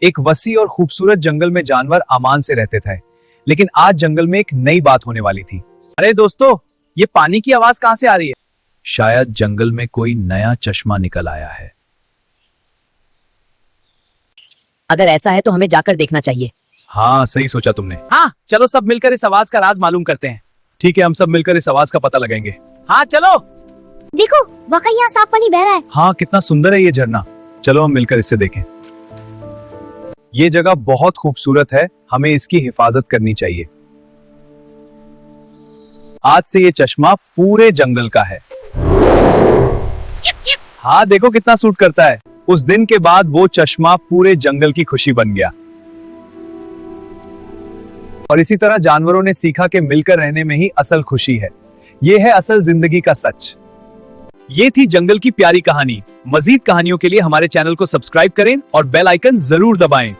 एक वसी और खूबसूरत जंगल में जानवर अमान से रहते थे, लेकिन आज जंगल में एक नई बात होने वाली थी। अरे दोस्तों, ये पानी की आवाज कहां से आ रही है? शायद जंगल में कोई नया चश्मा निकल आया है। अगर ऐसा है तो हमें जाकर देखना चाहिए। हाँ, सही सोचा तुमने। हाँ, चलो सब मिलकर इस आवाज का राज मालूम करते हैं। ठीक है, हम सब मिलकर इस आवाज का पता लगाएंगे। हाँ चलो। देखो, वाकई यहाँ साफ पानी बह रहा है। हाँ, कितना सुंदर है ये झरना। चलो हम मिलकर इससे देखें। ये जगह बहुत खूबसूरत है, हमें इसकी हिफाजत करनी चाहिए। आज से ये चश्मा पूरे जंगल का है। हाँ, देखो कितना सूट करता है। उस दिन के बाद वो चश्मा पूरे जंगल की खुशी बन गया। और इसी तरह जानवरों ने सीखा कि मिलकर रहने में ही असल खुशी है। ये है असल जिंदगी का सच। ये थी जंगल की प्यारी कहानी। मजीद कहानियों के लिए हमारे चैनल को सब्सक्राइब करें और बेल आइकन जरूर दबाएं।